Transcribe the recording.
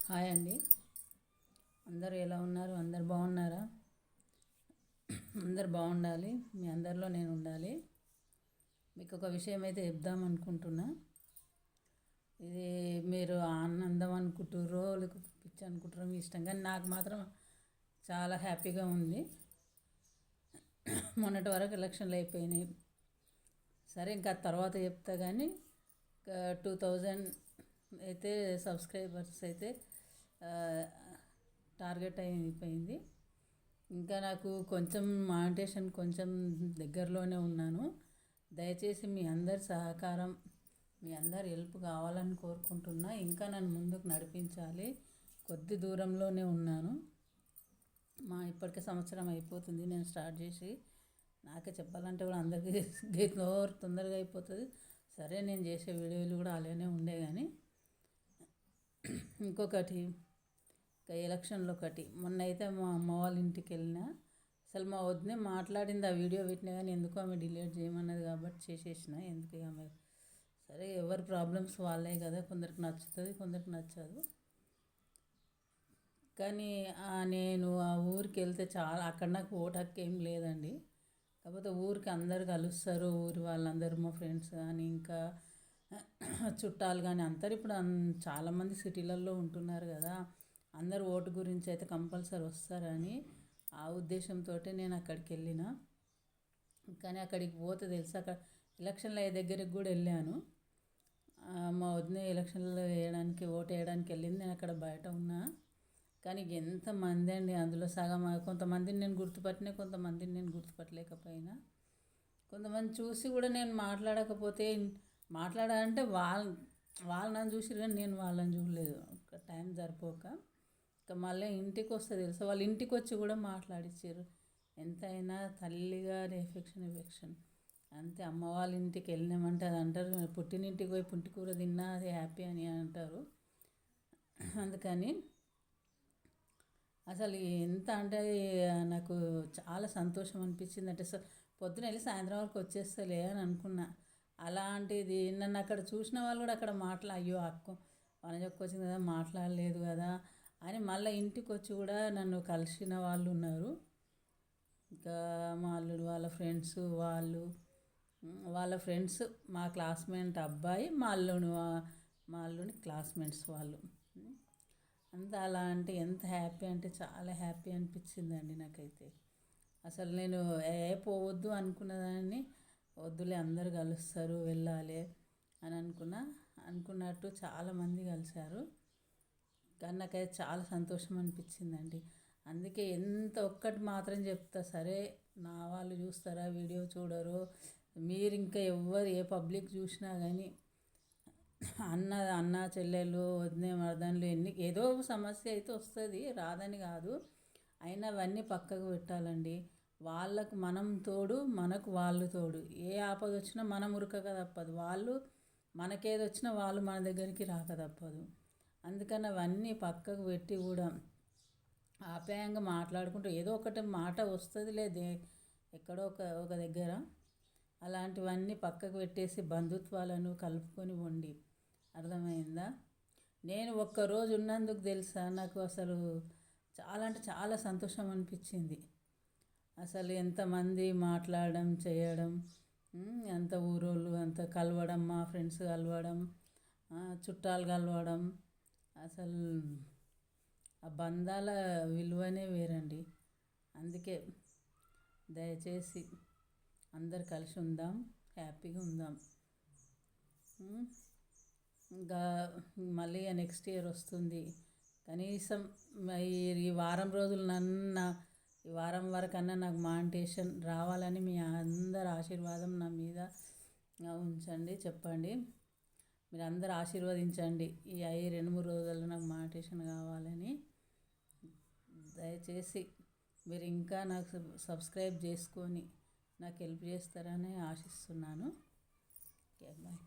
Hi అండి. అందరూ ఎలా ఉన్నారు? అందరు బాగున్నారా? అందరు బాగుండాలి. మీ అందరిలో నేను ఉండాలి. మీకు ఒక విషయం అయితే చెప్దాం అనుకుంటున్నా. ఇది మీరు ఆనందం అనుకుంటుర్రో లేకపోతే పిచ్చి అనుకుంటారో మీ ఇష్టం, కానీ నాకు మాత్రం చాలా హ్యాపీగా ఉంది. మొన్నటి వరకు ఎలక్షన్లు అయిపోయినాయి. సరే, ఇంకా తర్వాత చెప్తా. కానీ 2000 అయితే సబ్స్క్రైబర్స్ అయితే టార్గెట్ అయిపోయింది. ఇంకా నాకు కొంచెం మానిటేషన్ కొంచెం దగ్గరలోనే ఉన్నాను. దయచేసి మీ అందరి సహకారం, మీ అందరి హెల్ప్ కావాలని కోరుకుంటున్నా. ఇంకా నన్ను ముందుకు నడిపించాలి. కొద్ది దూరంలోనే ఉన్నాను. ఇప్పటికే సంవత్సరం అయిపోతుంది నేను స్టార్ట్ చేసి. నాకే చెప్పాలంటే కూడా అందరికీ తొందరగా అయిపోతుంది. సరే, నేను చేసే వీడియోలు కూడా అలానే ఉండే. కానీ ఇంకొకటి, ఎలక్షన్లో ఒకటి, మొన్న అయితే మా అమ్మ వాళ్ళ ఇంటికి వెళ్ళినా. అసలు మా వదినే మాట్లాడింది, ఆ వీడియో పెట్టినా, కానీ ఎందుకు ఆమె డిలీట్ చేయమన్నది కాబట్టి చేసేసిన. ఎందుకు ఆమె, సరే, ఎవరి ప్రాబ్లమ్స్ వాళ్ళే కదా, కొందరికి నచ్చుతుంది, కొందరికి నచ్చదు. కానీ నేను ఆ ఊరికి వెళ్తే చాలా, అక్కడ నాకు ఓటు హక్కు ఏం లేదండి. కాకపోతే ఊరికి అందరు కలుస్తారు, ఊరి వాళ్ళందరూ, మా ఫ్రెండ్స్ కానీ ఇంకా చుట్టాలు కానీ అందరు ఇప్పుడు చాలామంది సిటీలలో ఉంటున్నారు కదా, అందరు ఓటు గురించి అయితే కంపల్సరీ వస్తారని ఆ ఉద్దేశంతో నేను అక్కడికి వెళ్ళిన. కానీ అక్కడికి పోతే తెలుసా, అక్కడ ఎలక్షన్లు అయ్యే దగ్గరికి కూడా వెళ్ళాను. మా వదిన ఎలక్షన్లో ఓటు వేయడానికి వెళ్ళింది. నేను అక్కడ బయట ఉన్నా. కానీ ఎంతమంది అండి, అందులో సగం కొంతమందిని నేను గుర్తుపట్టినా, కొంతమందిని నేను గుర్తుపట్టలేకపోయినా. కొంతమంది చూసి కూడా నేను మాట్లాడకపోతే, మాట్లాడాలంటే వాళ్ళు నన్ను చూసిరు కానీ నేను వాళ్ళని చూడలేదు. ఒక టైం సరిపోక ఇంకా మళ్ళీ ఇంటికి వస్తే తెలుసా, వాళ్ళ ఇంటికి వచ్చి కూడా మాట్లాడిచ్చారు. ఎంతైనా తల్లిగా ఎఫెక్షన్ అంతే. అమ్మ వాళ్ళ ఇంటికి వెళ్ళినామంటే అది అంటారు, పుట్టినింటికి పోయి పుంటికూర తిన్నా అది హ్యాపీ అని అంటారు. అందుకని అసలు ఎంత అంటే నాకు చాలా సంతోషం అనిపించింది. అంటే పొద్దున వెళ్ళి సాయంత్రం వరకు వచ్చేస్తలే అని అనుకున్నా. అలాంటిది నన్ను అక్కడ చూసిన వాళ్ళు కూడా అక్కడ అయ్యో అక్క మన వచ్చింది కదా, మాట్లాడలేదు కదా అని మళ్ళీ ఇంటికి వచ్చి కూడా నన్ను కలిసిన వాళ్ళు ఉన్నారు. ఇంకా మా అల్లుడు వాళ్ళ ఫ్రెండ్స్, వాళ్ళ ఫ్రెండ్స్, మా క్లాస్మేట్ అబ్బాయి, మా అల్లుని క్లాస్మేట్స్ వాళ్ళు అంతా. అలా అంటే ఎంత హ్యాపీ అంటే చాలా హ్యాపీ అనిపించిందండి నాకైతే. అసలు నేను పోవద్దు అనుకున్నదాన్ని, వద్దులే అందరు కలుస్తారు వెళ్ళాలి అని అనుకున్నట్టు చాలామంది కలిశారు. కానీ నాకైతే చాలా సంతోషం అనిపించిందండి. అందుకే ఎంత ఒక్కటి మాత్రం చెప్తా, సరే నా వాళ్ళు చూస్తారా వీడియో చూడరు, మీరు ఇంకా ఏ పబ్లిక్ చూసినా కానీ అన్న చెల్లెలు, వదిన మరదళ్ళు, ఏదో సమస్య అయితే వస్తుంది, రాదని కాదు. అయినా అవన్నీ పక్కకు పెట్టాలండి. వాళ్ళకు మనం తోడు, మనకు వాళ్ళు తోడు. ఏ ఆపద వచ్చినా మనం ఉరకక తప్పదు. మనకేది వచ్చినా వాళ్ళు మన దగ్గరికి రాక తప్పదు. అందుకని అవన్నీ పక్కకు పెట్టి కూడా ఆప్యాయంగా మాట్లాడుకుంటూ ఏదో ఒకటి మాట వస్తుంది లేదే ఎక్కడో ఒక దగ్గర. అలాంటివన్నీ పక్కకు పెట్టేసి బంధుత్వాలను కలుపుకొని ఉండి, అర్థమైందా? నేను ఒక్కరోజు ఉన్నందుకు తెలుసా నాకు అసలు చాలా అంటే చాలా సంతోషం అనిపించింది. అసలు ఎంతమంది మాట్లాడడం చేయడం, ఎంత ఊరోళ్ళు అంత కలవడం, మా ఫ్రెండ్స్ కలవడం, చుట్టాలు కలవడం, అసలు ఆ బంధాల విలువనే వేరండి. అందుకే దయచేసి అందరు కలిసి ఉందాం, హ్యాపీగా ఉందాం. ఇంకా మళ్ళీ నెక్స్ట్ ఇయర్ వస్తుంది. కనీసం ఈ వారం రోజులు ఈ వారం వరకన్నా నాకు మానిటేషన్ రావాలని మీ అందరి ఆశీర్వాదం నా మీద ఉంచండి. చెప్పండి, మీరు అందరు ఆశీర్వదించండి. ఈ 2-3 రోజుల్లో నాకు మానిటేషన్ కావాలని. దయచేసి మీరు ఇంకా నాకు సబ్స్క్రైబ్ చేసుకొని నాకు హెల్ప్ చేస్తారని ఆశిస్తున్నాను. Okay, bye.